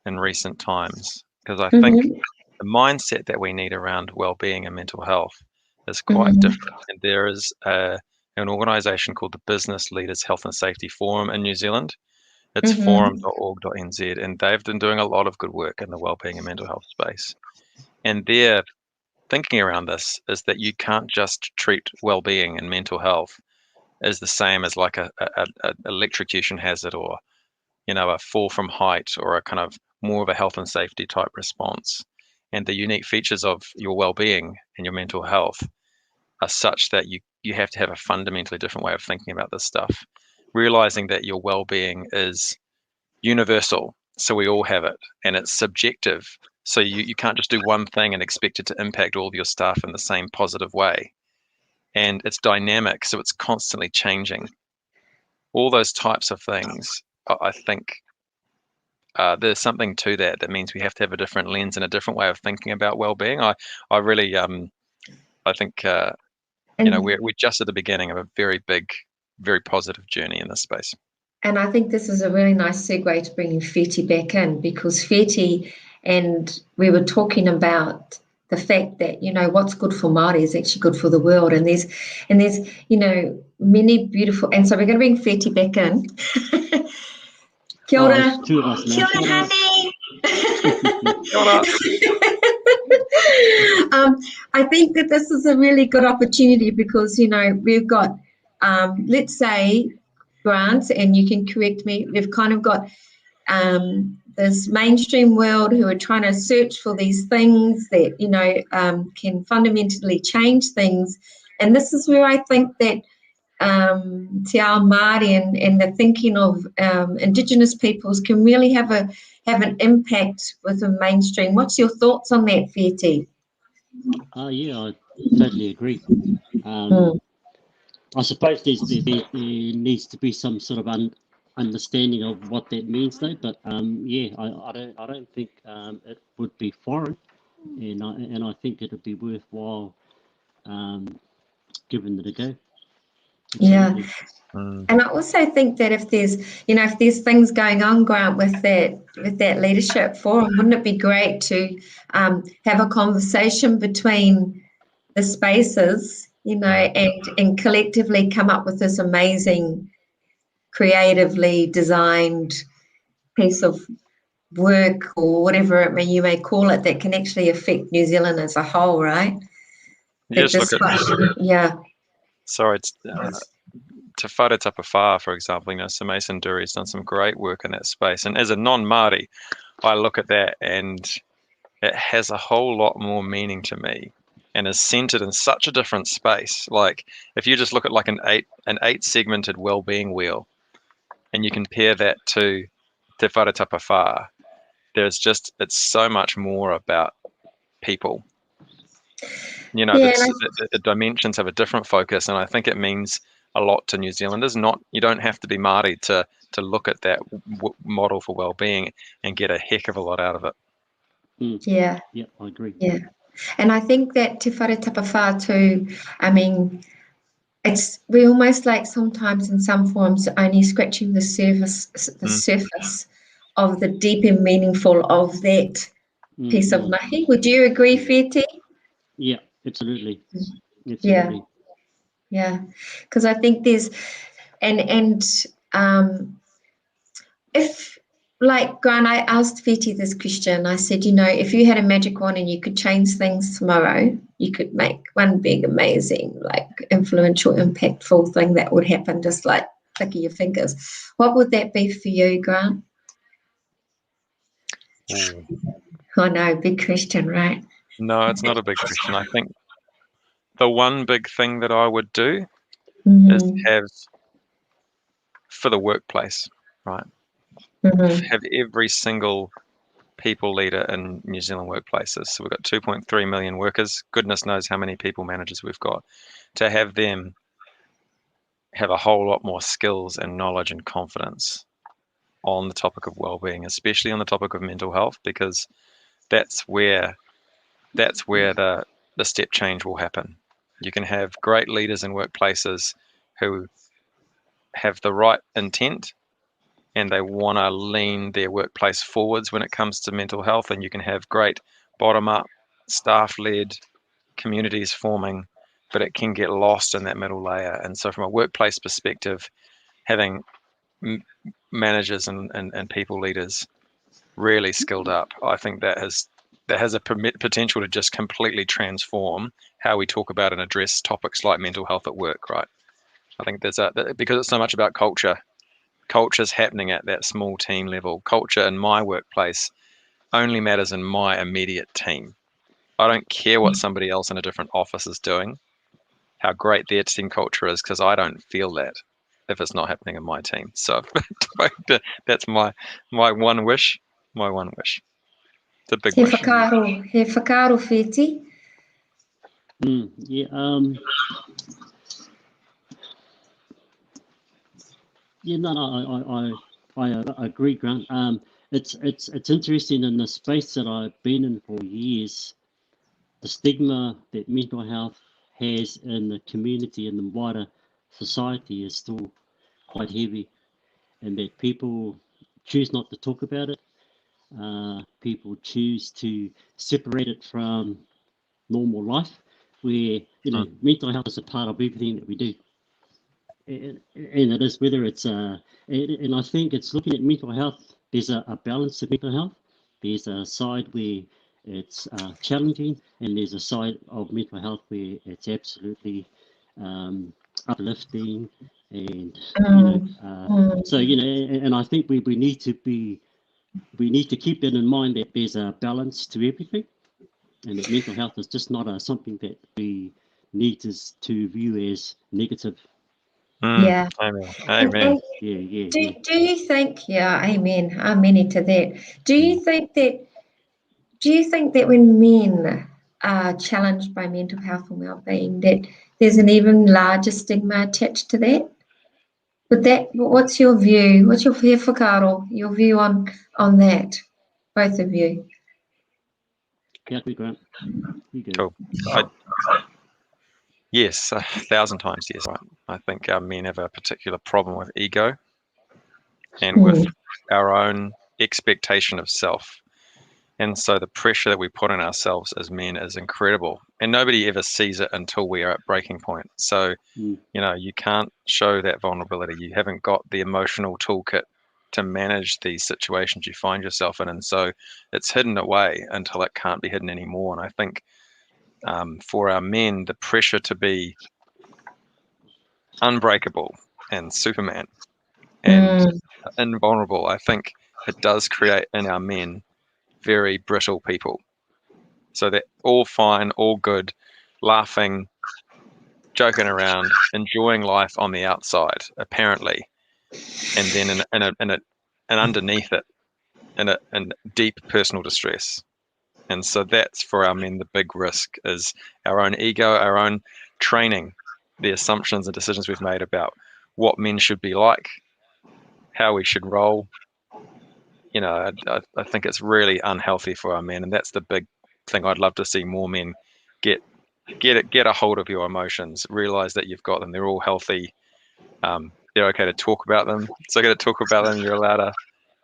in recent times? Because I think the mindset that we need around well-being and mental health is quite different. And there is an organisation called the Business Leaders Health and Safety Forum in New Zealand. It's forum.org.nz, and they've been doing a lot of good work in the well-being and mental health space. And their thinking around this is that you can't just treat well-being and mental health as the same as like a electrocution hazard, or a fall from height, or a kind of more of a health and safety type response. And the unique features of your well-being and your mental health are such that you have to have a fundamentally different way of thinking about this stuff, realizing that your well-being is universal, so we all have it, and it's subjective, so you can't just do one thing and expect it to impact all of your staff in the same positive way. And it's dynamic, so it's constantly changing. All those types of things, I think there's something to that means we have to have a different lens and a different way of thinking about well-being. I really I think we're just at the beginning of a very big, very positive journey in this space. And I think this is a really nice segue to bringing Feti back in, because Feti, and we were talking about the fact that, what's good for Māori is actually good for the world. And there's many beautiful, and so we're going to bring Feti back in. Kia ora. Oh, two of us now. Kia ora, honey. Kia ora. I think that this is a really good opportunity because, we've got, let's say, Grant, and you can correct me, we've kind of got this mainstream world who are trying to search for these things that, can fundamentally change things. And this is where I think that Te Ao Māori and the thinking of Indigenous peoples can really have an impact with the mainstream. What's your thoughts on that, Feti? Yeah, I totally agree. I suppose there needs to be some sort of understanding of what that means, though. But I don't think it would be foreign, and I think it would be worthwhile giving it a go. Absolutely. Yeah. And I also think that if there's things going on, Grant, with that leadership forum, wouldn't it be great to have a conversation between the spaces, and collectively come up with this amazing, creatively designed piece of work or whatever you may call it that can actually affect New Zealand as a whole, right? Yes, yeah. Sorry, it's Te Whare Tapa Whā, for example, Sir Mason Dury's done some great work in that space. And as a non-Māori, I look at that and it has a whole lot more meaning to me and is centered in such a different space. Like if you just look at like an eight segmented well-being wheel and you compare that to Te Whare Tapa Whā, it's so much more about people. The dimensions have a different focus, and I think it means a lot to New Zealanders. You don't have to be Māori to look at that model for well-being and get a heck of a lot out of it. Yeah. Yeah, I agree. Yeah. And I think that Te Whare Tapa Whā too, we almost like sometimes in some forms only scratching the surface of the deep and meaningful of that piece of mahi. Would you agree, Feti? Yeah, absolutely. Yeah, because I think there's if, like, Grant, I asked Feti this question. I said, if you had a magic wand and you could change things tomorrow, you could make one big, amazing, like influential, impactful thing that would happen just like click of your fingers. What would that be for you, Grant? Oh no, big question, right? No, it's not a big question. I think the one big thing that I would do is have, for the workplace, right? Have every single people leader in New Zealand workplaces. So we've got 2.3 million workers. Goodness knows how many people managers we've got. To have them have a whole lot more skills and knowledge and confidence on the topic of well-being, especially on the topic of mental health, because that's where the step change will happen. You can have great leaders in workplaces who have the right intent and they want to lean their workplace forwards when it comes to mental health, and you can have great bottom-up, staff-led, communities forming, but it can get lost in that middle layer. And so from a workplace perspective, having managers and people leaders really skilled up, I think that has a potential to just completely transform how we talk about and address topics like mental health at work, right? I think because it's so much about culture's happening at that small team level. Culture in my workplace only matters in my immediate team. I don't care what somebody else in a different office is doing, how great their team culture is, because I don't feel that if it's not happening in my team. So that's my one wish. My one wish. It's a big wish. He whakaro, Whiti. I agree, Grant. It's interesting in the space that I've been in for years. The stigma that mental health has in the community and the wider society is still quite heavy, and that people choose not to talk about it. People choose to separate it from normal life, where mental health is a part of everything that we do, and it is, whether it's and I think it's looking at mental health. There's a balance of mental health. There's a side where it's challenging, and there's a side of mental health where it's absolutely uplifting, and so and I think we need to keep that in mind, that there's a balance to everything, and that mental health is just not something that we need to view as negative. Yeah. Amen. Do you think? Yeah. Amen. Amen to that. Do you think that when men are challenged by mental health and well-being, that there's an even larger stigma attached to that? But what's your view? What's your whakaro, your view on that? Both of you. Yeah, Grant. Cool. Yes, 1,000 times yes. Right. I think our men have a particular problem with ego and with our own expectation of self. And so the pressure that we put on ourselves as men is incredible. And nobody ever sees it until we are at breaking point. So, you can't show that vulnerability. You haven't got the emotional toolkit to manage these situations you find yourself in. And so it's hidden away until it can't be hidden anymore. And I think for our men, the pressure to be unbreakable and Superman and invulnerable, I think it does create in our men very brittle people. So they're all fine, all good, laughing, joking around, enjoying life on the outside, apparently, and then and underneath it, in deep personal distress. And so that's for our men the big risk, is our own ego, our own training, the assumptions and decisions we've made about what men should be like, how we should roll. I think it's really unhealthy for our men, and that's the big thing. I'd love to see more men get a hold of your emotions, realize that you've got them, they're all healthy. They're okay to talk about them. It's okay to talk about them. You're allowed to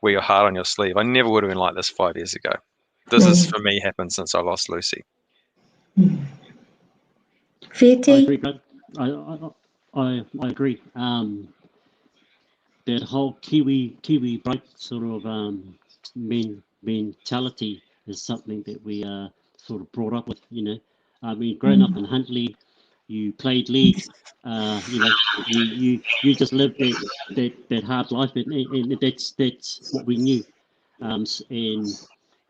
wear your heart on your sleeve. I never would have been like this 5 years ago. This has, for me, happened since I lost Lucy. Whiti? I agree. That whole Kiwi break sort of mentality is something that we are sort of brought up with. I mean, growing up in Huntly, you played league. You just lived that hard life, and that's what we knew. And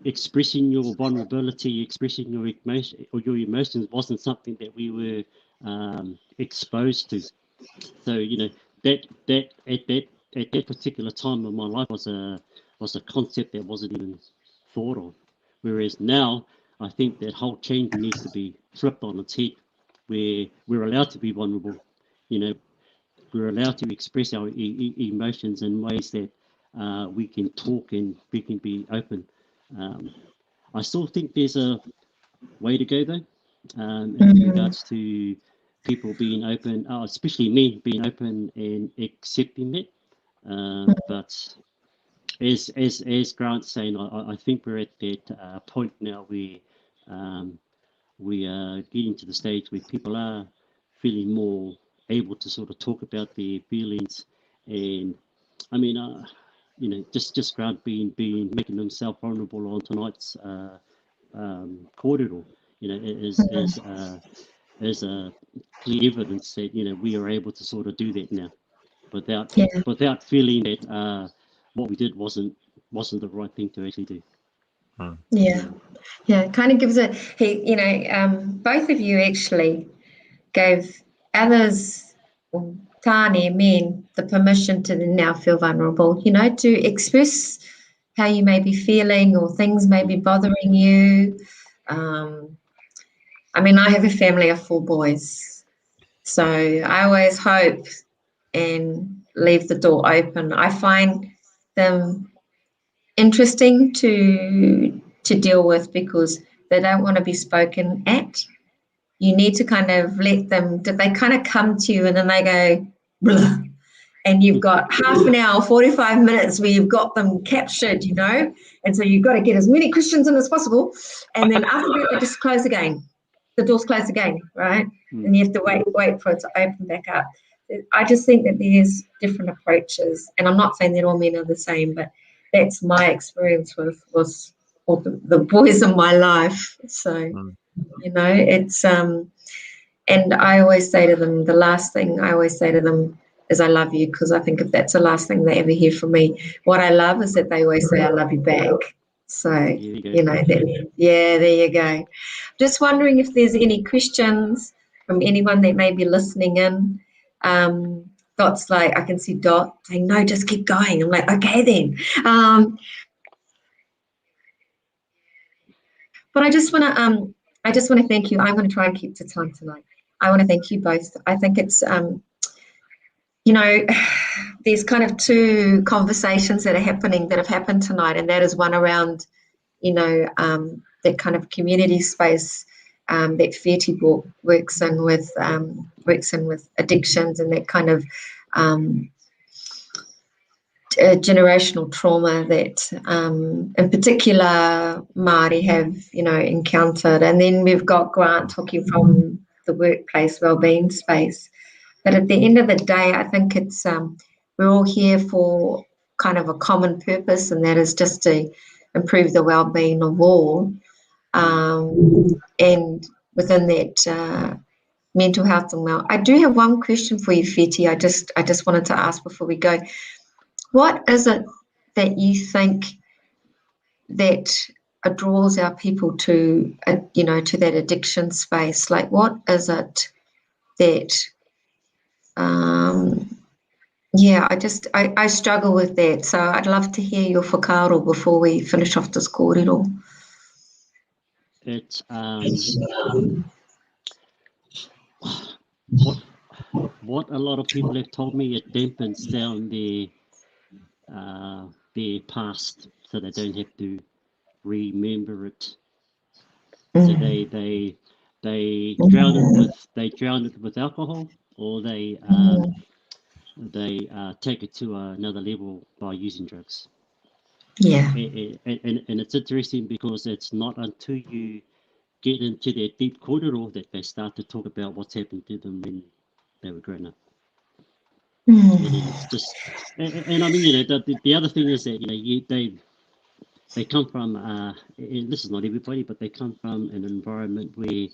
expressing your vulnerability, expressing your emotions wasn't something that we were exposed to. So that at that particular time of my life was a concept that wasn't even thought of. Whereas now, I think that whole change needs to be flipped on its head, where we're allowed to be vulnerable. We're allowed to express our emotions in ways that we can talk and we can be open. I still think there's a way to go, though, in regards to people being open, especially men being open and accepting that. But as Grant's saying, I think we're at that point now where we are getting to the stage where people are feeling more able to sort of talk about their feelings. And I mean, just Grant making himself vulnerable on tonight's kōrero, is a clear evidence that we are able to sort of do that now, without feeling that what we did wasn't the right thing to actually do. Yeah, it kind of gives both of you actually gave others, tāne men, the permission to now feel vulnerable, to express how you may be feeling or things may be bothering you. I mean, I have a family of 4 boys, so I always hope and leave the door open. I find them interesting to deal with because they don't want to be spoken at. You need to kind of let them, they kind of come to you and then they go, blah, and you've got half an hour, 45 minutes where you've got them captured, and so you've got to get as many questions in as possible. And then after that, they just close again. The door's closed again, right? And you have to wait for it to open back up. I just think that there's different approaches, and I'm not saying that all men are the same, but that's my experience with the boys in my life. So, it's, and I always say to them, the last thing I always say to them is I love you, because I think if that's the last thing they ever hear from me, what I love is that they always say I love you back. So, there you go. Just wondering if there's any questions from anyone that may be listening in. Dot's like, I can see Dot saying, no, just keep going. I'm like, okay then. But I just want to thank you. I'm going to try and keep to time tonight. I want to thank you both. I think it's, there's kind of 2 conversations that have happened tonight, and that is one around, that kind of community space that Feti works in with addictions, and that kind of generational trauma that in particular Māori have encountered. And then we've got Grant talking from the workplace wellbeing space. But at the end of the day, I think it's we're all here for kind of a common purpose, and that is just to improve the well-being of all. And within that, mental health and well. I do have one question for you, Feti. I just wanted to ask before we go. What is it that you think that draws our people to, to that addiction space? Like, what is it that I struggle with that, so I'd love to hear your whakaaro before we finish off this kōrero. It's what a lot of people have told me, it dampens down their past, so they don't have to remember it. So they drown it with alcohol, or they take it to another level by using drugs. Yeah. And it's interesting because it's not until you get into their deep kōrero that they start to talk about what's happened to them when they were grown up. And it's just, and I mean, the other thing is that they come from, and this is not everybody, but they come from an environment where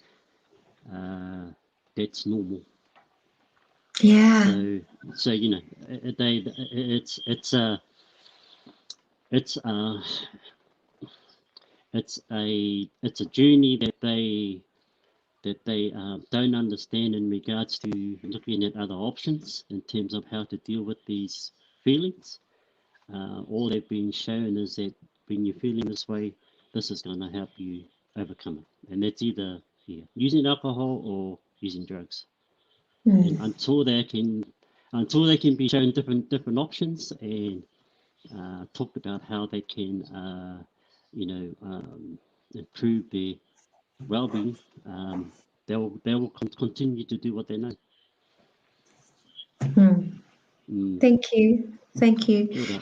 that's normal. Yeah. So it's a journey that they don't understand in regards to looking at other options in terms of how to deal with these feelings. All they've been shown is that when you're feeling this way, this is going to help you overcome it, and that's either using alcohol or using drugs. And until they can be shown different options and talked about how they can improve their well-being, they will continue to do what they know. Thank you.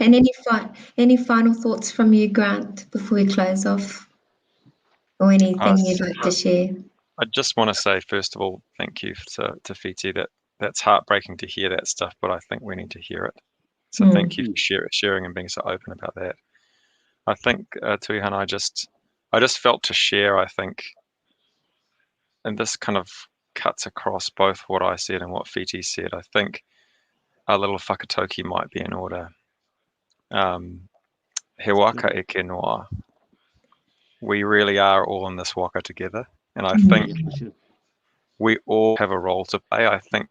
And any final thoughts from you, Grant, before we close off? or anything you'd like to share? I just want to say, first of all, thank you to Whiti. That's heartbreaking to hear that stuff, but I think we need to hear it. So thank you for sharing and being so open about that. I think, Tuihana, I just felt to share, I think, and this kind of cuts across both what I said and what Whiti said. I think a little whakatauki might be in order. He waka e ke noa. We really are all in this waka together. And I think we all have a role to play. I think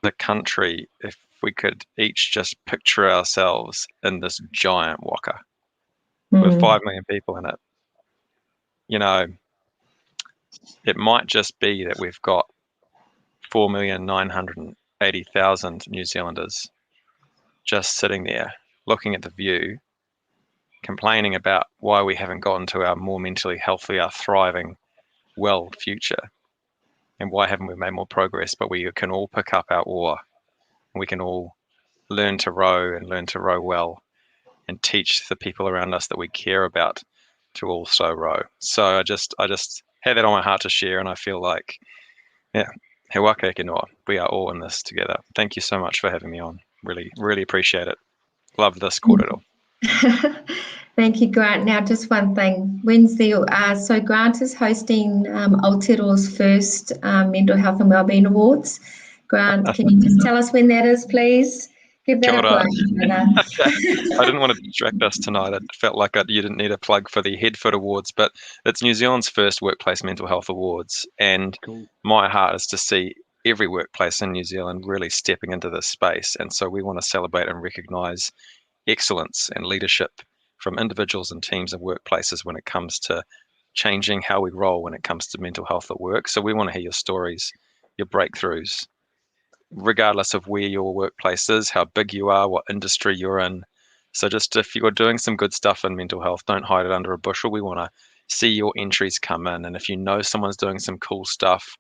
the country, if we could each just picture ourselves in this giant waka with 5 million people in it, you know, it might just be that we've got 4,980,000 New Zealanders just sitting there looking at the view, complaining about why we haven't gotten to our more mentally healthier, thriving, well future, and why haven't we made more progress. But we can all pick up our oar, and we can all learn to row and learn to row well, and teach the people around us that we care about to also row. So I just had that on my heart to share, and I feel like, yeah, he waka e ke noa. We are all in this together. Thank you so much for having me on. Really, really appreciate it. Love this kōrero. Thank you, Grant. Now, just one thing. Wednesday, so Grant is hosting Aotearoa's first Mental Health and Wellbeing Awards. Grant, can you just tell us when that is, please? Give that a plug. I didn't want to distract us tonight. It felt like you didn't need a plug for the Headfoot Awards, but it's New Zealand's first workplace mental health awards. And my heart is to see every workplace in New Zealand really stepping into this space. And so we want to celebrate and recognise excellence and leadership from individuals and teams and workplaces when it comes to changing how we roll when it comes to mental health at work. So we want to hear your stories, your breakthroughs, regardless of where your workplace is, how big you are, what industry you're in. So just if you're doing some good stuff in mental health, don't hide it under a bushel. We want to see your entries come in. And if you know someone's doing some cool stuff,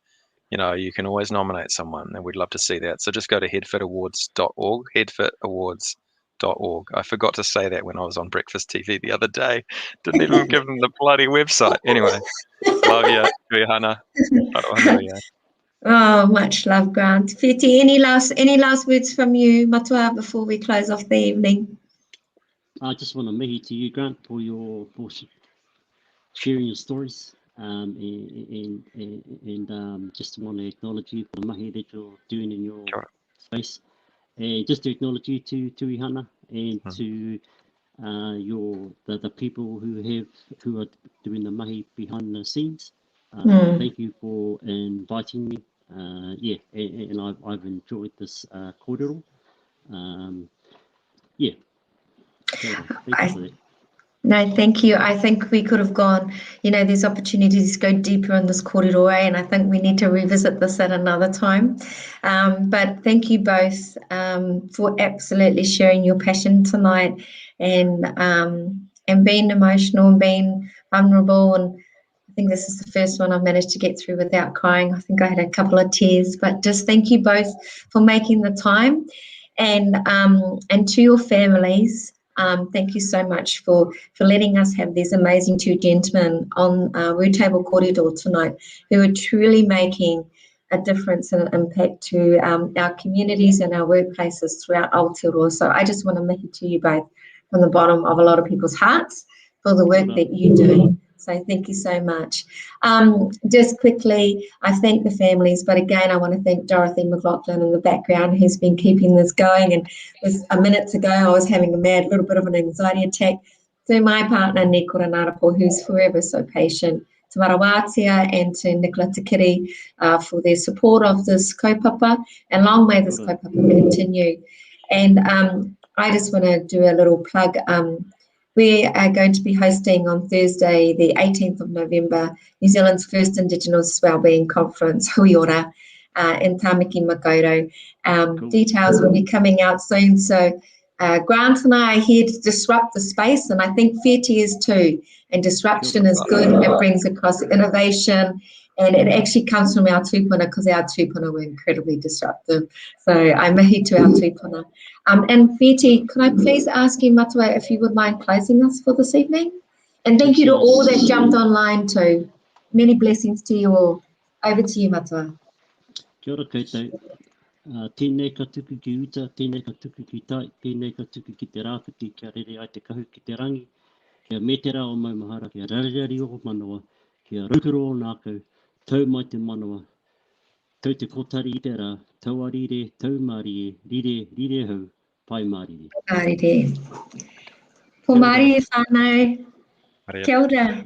you know, you can always nominate someone, and we'd love to see that. So just go to headfotawards.org, headfotawards.org. I forgot to say that when I was on Breakfast TV the other day. Didn't even give them the bloody website. Anyway, love you, Tuihana. Oh, much love, Grant. Whiti, any last words from you, Matua, before we close off the evening? I just want to mihi to you, Grant, for sharing your stories, and just want to acknowledge you for the mahi that you're doing in your space, and just to acknowledge you to Tuihana and to the people who are doing the mahi behind the scenes. Thank you for inviting me. And I've enjoyed this kōrero. Thank you for that. No, thank you. I think we could have gone, there's opportunities to go deeper in this kōrero, and I think we need to revisit this at another time. But thank you both for absolutely sharing your passion tonight and being emotional and being vulnerable. And I think this is the first one I've managed to get through without crying. I think I had a couple of tears, but just thank you both for making the time, and to your families. Thank you so much for letting us have these amazing two gentlemen on Roundtable Kōrero tonight who are truly making a difference and an impact to our communities and our workplaces throughout Aotearoa. So I just want to make it to you both from the bottom of a lot of people's hearts for the work that you do. So thank you so much. Just quickly, I thank the families, but again, I want to thank Dorothy McLaughlin in the background who's been keeping this going. And just a minute ago, I was having a little bit of an anxiety attack. To my partner, Nicola Narapo, who's forever so patient, to Marawatia and to Nicola Tikiri for their support of this kaupapa, and long may this kaupapa continue. And I just want to do a little plug. We are going to be hosting on Thursday, the 18th of November, New Zealand's first Indigenous Wellbeing Conference, Huiora, in Tāmaki Makaurau. Details will be coming out soon. So Grant and I are here to disrupt the space, and I think Whiti is too. And disruption is good. It brings across innovation, and it actually comes from our tūpuna, because our tūpuna were incredibly disruptive. So I mihi to our tūpuna. And Whiti, can I please ask you, Matua, if you would mind closing us for this evening? And thank you to all that jumped online too. Many blessings to you all. Over to you, Matua. Kia ora koutou. Tēnei ka tuku ki uta, tēnei ka tuku ki tai, tēnei ka tuku ki te rāwhiti, kia rere ai te kahu ki te rangi, kia me te rā o maumahara, kia rarerari o manawa, kia rukuro o nākau, tau mai te manawa, tau te kotari I te rā, tau arire, tau marire, rire hau, pai marire. Marire. Po Kia ora. marire whānau. Maria. Kia ora.